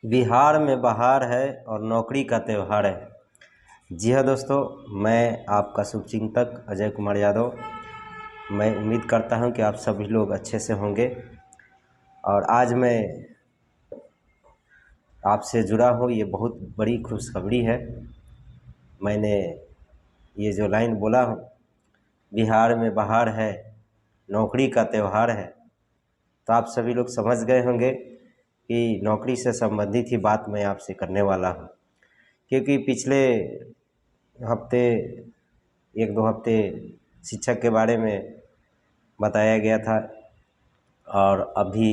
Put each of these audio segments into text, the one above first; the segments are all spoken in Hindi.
बिहार में बहार है और नौकरी का त्यौहार है। जी हाँ दोस्तों, मैं आपका शुभचिंतक अजय कुमार यादव। मैं उम्मीद करता हूं कि आप सभी लोग अच्छे से होंगे और आज मैं आपसे जुड़ा हूं, ये बहुत बड़ी खुशखबरी है। मैंने ये जो लाइन बोला हूं, बिहार में बहार है, नौकरी का त्यौहार है, तो आप सभी लोग समझ गए होंगे कि नौकरी से संबंधित ही बात मैं आपसे करने वाला हूं। क्योंकि पिछले हफ्ते, एक दो हफ्ते शिक्षक के बारे में बताया गया था और अभी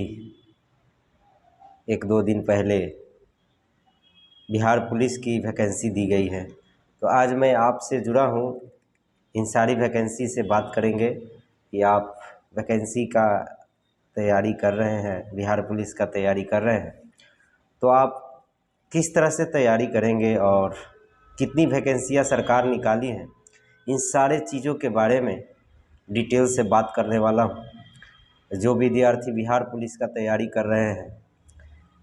एक दो दिन पहले बिहार पुलिस की वैकेंसी दी गई है। तो आज मैं आपसे जुड़ा हूँ, इन सारी वैकेंसी से बात करेंगे कि आप वैकेंसी का तैयारी कर रहे हैं, बिहार पुलिस का तैयारी कर रहे हैं, तो आप किस तरह से तैयारी करेंगे और कितनी वैकेंसियाँ सरकार निकाली हैं, इन सारे चीज़ों के बारे में डिटेल से बात करने वाला हूँ। जो विद्यार्थी बिहार पुलिस का तैयारी कर रहे हैं,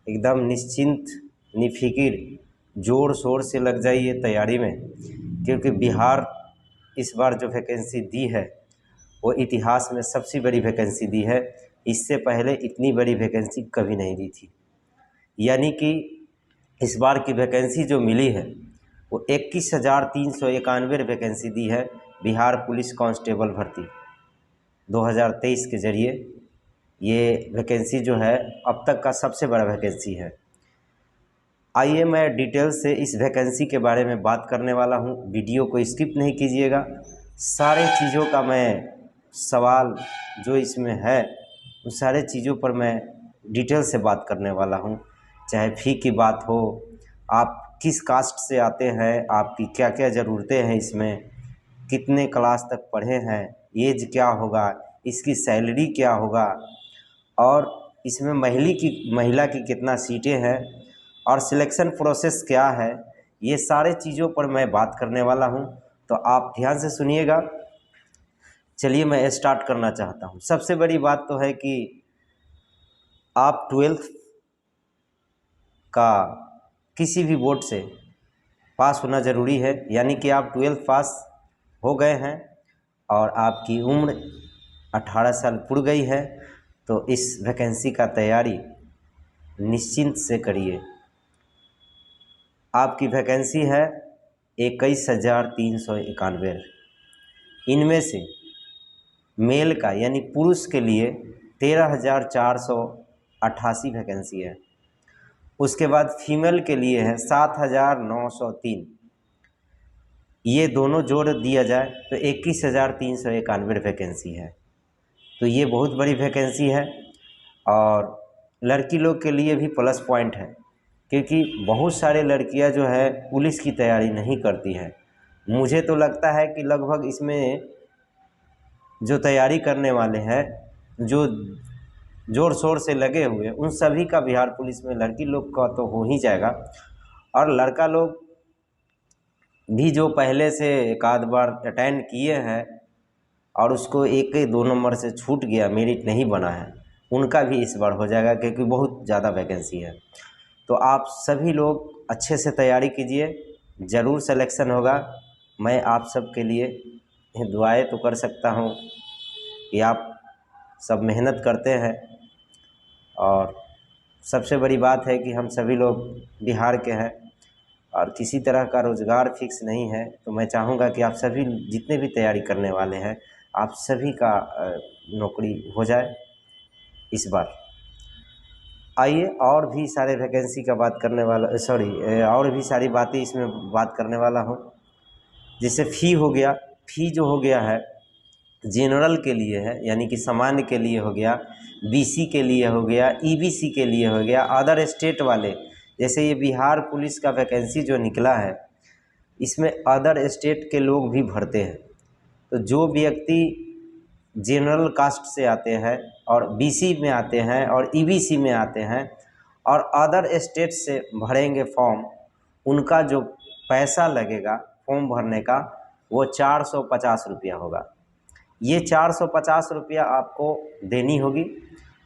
एकदम निश्चिंत निफिकिर ज़ोर शोर से लग जाइए तैयारी में, क्योंकि बिहार इस बार जो वैकेंसी दी है वो इतिहास में सबसे बड़ी वैकेंसी दी है। इससे पहले इतनी बड़ी वैकेंसी कभी नहीं दी थी। यानी कि इस बार की वैकेंसी जो मिली है वो 21,391 वैकेंसी दी है बिहार पुलिस कांस्टेबल भर्ती 2023 के ज़रिए। ये वैकेंसी जो है अब तक का सबसे बड़ा वैकेंसी है। आइए मैं डिटेल से इस वैकेंसी के बारे में बात करने वाला हूँ। वीडियो को स्किप नहीं कीजिएगा। सारे चीज़ों का मैं सवाल जो इसमें है उन सारे चीज़ों पर मैं डिटेल से बात करने वाला हूँ। चाहे फ़ी की बात हो, आप किस कास्ट से आते हैं, आपकी क्या क्या ज़रूरतें हैं, इसमें कितने क्लास तक पढ़े हैं, एज क्या होगा, इसकी सैलरी क्या होगा और इसमें महिला की कितना सीटें हैं और सिलेक्शन प्रोसेस क्या है, ये सारे चीज़ों पर मैं बात करने वाला हूँ। तो आप ध्यान से सुनिएगा। चलिए मैं स्टार्ट करना चाहता हूँ। सबसे बड़ी बात तो है कि आप 12th का किसी भी बोर्ड से पास होना ज़रूरी है। यानी कि आप 12th पास हो गए हैं और आपकी उम्र 18 साल पूरी गई है, तो इस वैकेंसी का तैयारी निश्चिंत से करिए। आपकी वैकेंसी है 21,391। इनमें से मेल का यानी पुरुष के लिए 13,488 वैकेंसी है। उसके बाद फीमेल के लिए है 7,903। ये दोनों जोड़ दिया जाए तो 21,391 वैकेंसी है। तो ये बहुत बड़ी वैकेंसी है और लड़की लोग के लिए भी प्लस पॉइंट है, क्योंकि बहुत सारे लड़कियां जो है पुलिस की तैयारी नहीं करती हैं। मुझे तो लगता है कि लगभग इसमें जो तैयारी करने वाले हैं, जो ज़ोर शोर से लगे हुए, उन सभी का बिहार पुलिस में लड़की लोग का तो हो ही जाएगा। और लड़का लोग भी जो पहले से एक आध बार अटेंड किए हैं और उसको एक दो नंबर से छूट गया, मेरिट नहीं बना है, उनका भी इस बार हो जाएगा, क्योंकि बहुत ज़्यादा वैकेंसी है। तो आप सभी लोग अच्छे से तैयारी कीजिए, ज़रूर सिलेक्शन होगा। मैं आप सब के लिए दुआएं तो कर सकता हूँ कि आप सब मेहनत करते हैं और सबसे बड़ी बात है कि हम सभी लोग बिहार के हैं और किसी तरह का रोज़गार फिक्स नहीं है। तो मैं चाहूँगा कि आप सभी जितने भी तैयारी करने वाले हैं, आप सभी का नौकरी हो जाए इस बार। आइए और भी सारे वैकेंसी का बात करने वाला और भी सारी बातें इसमें बात करने वाला हूँ। जैसे फ़ी हो गया, फ़ी जो हो गया है जनरल के लिए है, यानी कि सामान्य के लिए हो गया, बीसी के लिए हो गया, ईबीसी के लिए हो गया, अदर स्टेट वाले। जैसे ये बिहार पुलिस का वैकेंसी जो निकला है, इसमें अदर स्टेट के लोग भी भरते हैं। तो जो व्यक्ति जनरल कास्ट से आते हैं और बीसी में आते हैं और ईबीसी में आते हैं और अदर स्टेट से भरेंगे फॉर्म, उनका जो पैसा लगेगा फॉर्म भरने का वो 450 रुपया होगा। ये 450 रुपया आपको देनी होगी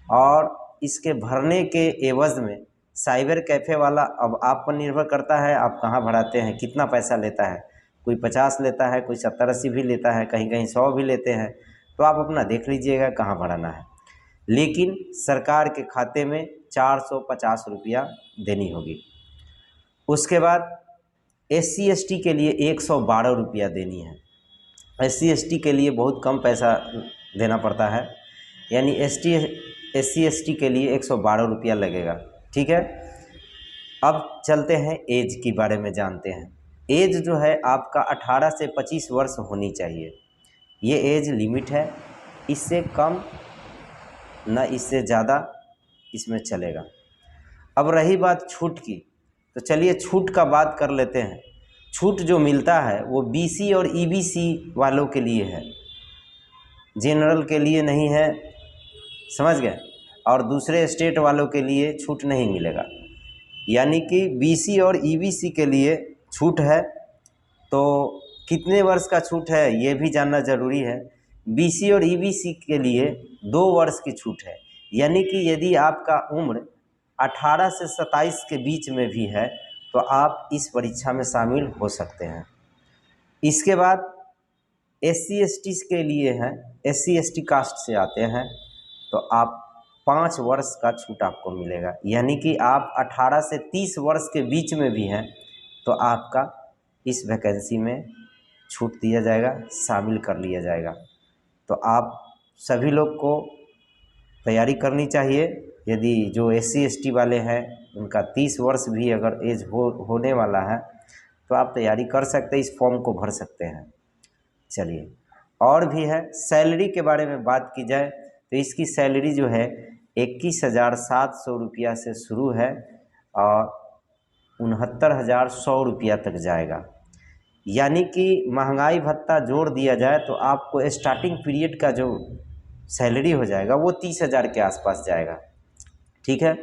और इसके भरने के एवज़ में साइबर कैफ़े वाला अब आप पर निर्भर करता है आप कहाँ भराते हैं, कितना पैसा लेता है। कोई 50 लेता है, कोई 70-80 भी लेता है, कहीं कहीं 100 भी लेते हैं। तो आप अपना देख लीजिएगा कहाँ भराना है। लेकिन सरकार के खाते में 450 रुपया देनी होगी। उसके बाद SC/ST के लिए 112 रुपया देनी है। SC/ST के लिए बहुत कम पैसा देना पड़ता है, यानी SC/ST के लिए 112 रुपया लगेगा। ठीक है, अब चलते हैं एज के बारे में जानते हैं। एज जो है आपका 18 से 25 वर्ष होनी चाहिए, ये एज लिमिट है। इससे कम ना इससे ज़्यादा इसमें चलेगा। अब रही बात छूट की, तो चलिए छूट का बात कर लेते हैं। छूट जो मिलता है वो BC और EBC वालों के लिए है, जनरल के लिए नहीं है, समझ गए। और दूसरे स्टेट वालों के लिए छूट नहीं मिलेगा, यानी कि BC और EBC के लिए छूट है। तो कितने वर्ष का छूट है ये भी जानना ज़रूरी है। BC और EBC के लिए 2 वर्ष की छूट है, यानी कि यदि आपका उम्र 18 से 27 के बीच में भी है तो आप इस परीक्षा में शामिल हो सकते हैं। इसके बाद SC/ST के लिए है, SC/ST कास्ट से आते हैं तो आप 5 वर्ष का छूट आपको मिलेगा, यानी कि आप 18 से 30 वर्ष के बीच में भी हैं तो आपका इस वैकेंसी में छूट दिया जाएगा, शामिल कर लिया जाएगा। तो आप सभी लोग को तैयारी करनी चाहिए। यदि जो SC/ST वाले हैं उनका 30 वर्ष भी अगर एज होने वाला है तो आप तैयारी कर सकते हैं, इस फॉर्म को भर सकते हैं। चलिए, और भी है। सैलरी के बारे में बात की जाए तो इसकी सैलरी जो है 21,700 रुपया से शुरू है और 69,100 रुपया तक जाएगा। यानी कि महंगाई भत्ता जोड़ दिया जाए तो आपको स्टार्टिंग पीरियड का जो सैलरी हो जाएगा वो 30,000 के आसपास जाएगा। ठीक है,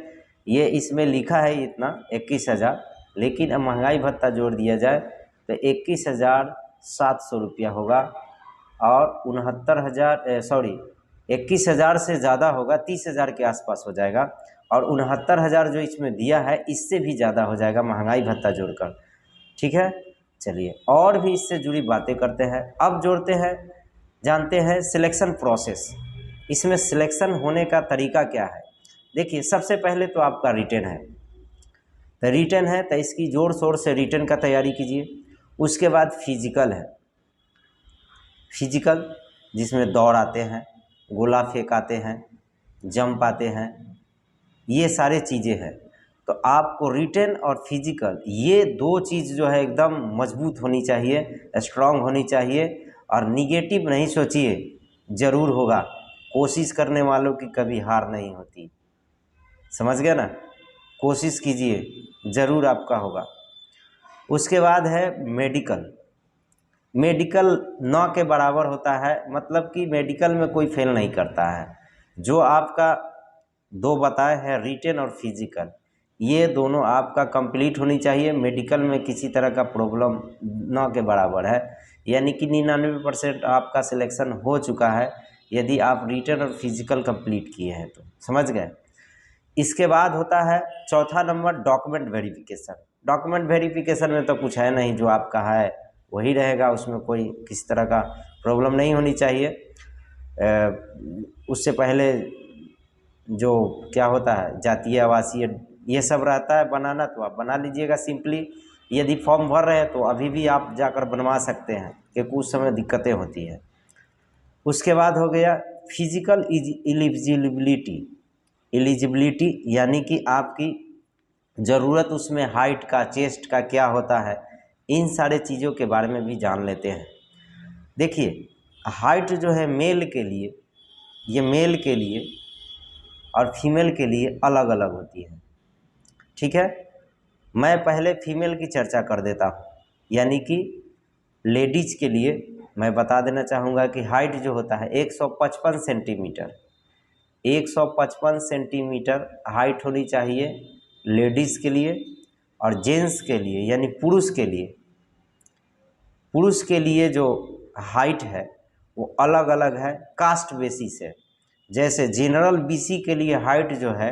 ये इसमें लिखा है इतना 21,000, लेकिन अब महंगाई भत्ता जोड़ दिया जाए तो 21,700 रुपया होगा और 21,000 से ज़्यादा होगा, 30,000 के आसपास हो जाएगा। और 69,000 जो इसमें दिया है इससे भी ज़्यादा हो जाएगा महंगाई भत्ता जोड़कर। ठीक है, चलिए और भी इससे जुड़ी बातें करते हैं। अब जोड़ते हैं, जानते हैं सिलेक्शन प्रोसेस। इसमें सिलेक्शन होने का तरीका क्या है। देखिए, सबसे पहले तो आपका रिटन है, तो रिटन है तो इसकी जोर शोर से रिटन का तैयारी कीजिए। उसके बाद फिजिकल है, फिजिकल जिसमें दौड़ आते हैं, गोला फेंक आते हैं, जंप आते हैं, ये सारे चीज़ें हैं। तो आपको रिटन और फिजिकल ये 2 चीज़ जो है एकदम मजबूत होनी चाहिए, स्ट्रांग होनी चाहिए। और निगेटिव नहीं सोचिए, ज़रूर होगा। कोशिश करने वालों की कभी हार नहीं होती, समझ गए ना। कोशिश कीजिए, ज़रूर आपका होगा। उसके बाद है मेडिकल। मेडिकल 9 के बराबर होता है, मतलब कि मेडिकल में कोई फेल नहीं करता है। जो आपका 2 बताए हैं रिटन और फिजिकल, ये दोनों आपका कंप्लीट होनी चाहिए। मेडिकल में किसी तरह का प्रॉब्लम 9 के बराबर है, यानी कि 99% आपका सिलेक्शन हो चुका है यदि आप रिटन और फिजिकल कंप्लीट किए हैं तो, समझ गए। इसके बाद होता है चौथा number document verification. Document verification में तो कुछ है नहीं, जो आपका है वही रहेगा, उसमें कोई किसी तरह का प्रॉब्लम नहीं होनी चाहिए। उससे पहले जो क्या होता है जातीय आवासीय ये सब रहता है बनाना, तो आप बना लीजिएगा सिंपली। यदि फॉर्म भर रहे हैं तो अभी भी आप जाकर बनवा सकते हैं, क्योंकि उस समय दिक्कतें होती हैं। उसके बाद हो गया फिजिकल एलिजिबिलिटी, यानी कि आपकी ज़रूरत उसमें हाइट का, चेस्ट का क्या होता है, इन सारे चीज़ों के बारे में भी जान लेते हैं। देखिए, हाइट जो है मेल के लिए, ये मेल के लिए और फीमेल के लिए अलग अलग होती है। ठीक है, मैं पहले फीमेल की चर्चा कर देता हूँ। यानी कि लेडीज़ के लिए मैं बता देना चाहूँगा कि हाइट जो होता है 155 सेंटीमीटर, 155 सेंटीमीटर हाइट होनी चाहिए लेडीज़ के लिए। और जेंट्स के लिए यानी पुरुष के लिए जो हाइट है वो अलग अलग है, कास्ट बेसिस है। जैसे जनरल BC के लिए हाइट जो है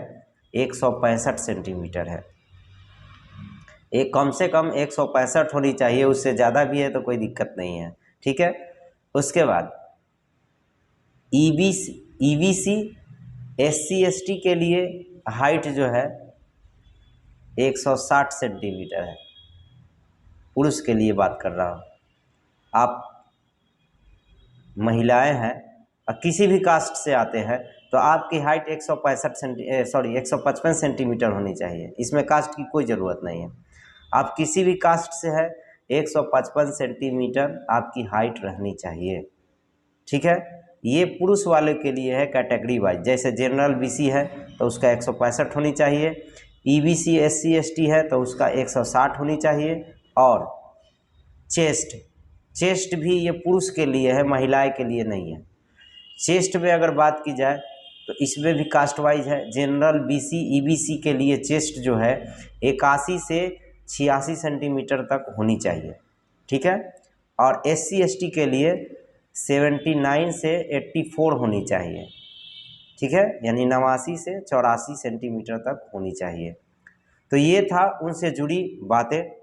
165 सेंटीमीटर है। एक कम से कम 165 होनी चाहिए, उससे ज़्यादा भी है तो कोई दिक्कत नहीं है, ठीक है। उसके बाद ईबीसी SC ST के लिए हाइट जो है 160 सेंटीमीटर है, पुरुष के लिए बात कर रहा हूँ। आप महिलाएं हैं और किसी भी कास्ट से आते हैं तो आपकी हाइट 155 सेंटीमीटर होनी चाहिए, इसमें कास्ट की कोई ज़रूरत नहीं है। आप किसी भी कास्ट से है 155 सेंटीमीटर आपकी हाइट रहनी चाहिए, ठीक है। ये पुरुष वाले के लिए है कैटेगरी वाइज, जैसे जनरल BC है तो उसका 165 होनी चाहिए, EBC SC ST है तो उसका 160 होनी चाहिए। और चेस्ट भी ये पुरुष के लिए है, महिलाएं के लिए नहीं है। चेस्ट में अगर बात की जाए तो इसमें भी कास्ट वाइज है। जनरल BC EBC के लिए चेस्ट जो है 81 से 86 सेंटीमीटर तक होनी चाहिए, ठीक है। और SC ST के लिए 79 से 84 होनी चाहिए, ठीक है, यानी 89 से 84 सेंटीमीटर तक होनी चाहिए। तो ये था उनसे जुड़ी बातें।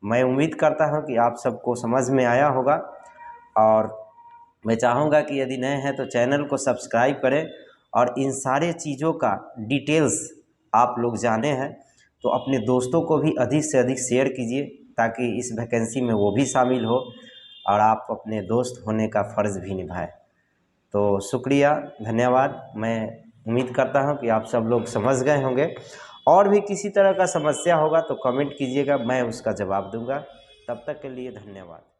मैं उम्मीद करता हूँ कि आप सबको समझ में आया होगा, और मैं चाहूँगा कि यदि नए हैं तो चैनल को सब्सक्राइब करें, और इन सारे चीज़ों का डिटेल्स आप लोग जाने हैं तो अपने दोस्तों को भी अधिक से अधिक शेयर कीजिए, ताकि इस वैकेंसी में वो भी शामिल हो और आप अपने दोस्त होने का फ़र्ज़ भी निभाएं। तो शुक्रिया, धन्यवाद। मैं उम्मीद करता हूं कि आप सब लोग समझ गए होंगे। और भी किसी तरह का समस्या होगा तो कमेंट कीजिएगा, मैं उसका जवाब दूंगा। तब तक के लिए धन्यवाद।